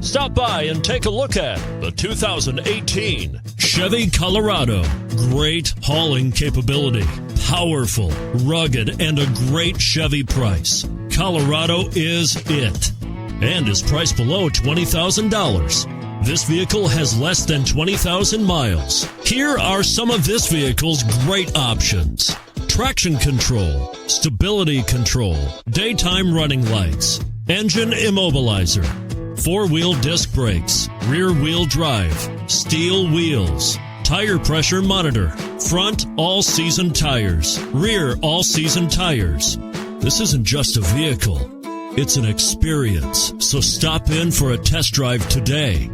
Stop by and take a look at the 2018 Chevy Colorado. Great hauling capability, powerful, rugged, and a great Chevy price. Colorado is it, and is priced below $20,000. This vehicle has less than 20,000 miles. Here are some of this vehicle's great options: traction control, stability control, daytime running lights, engine immobilizer, four-wheel disc brakes, rear-wheel drive, steel wheels, tire pressure monitor, front all-season tires, rear all-season tires. This isn't just a vehicle, it's an experience. So stop in for a test drive today.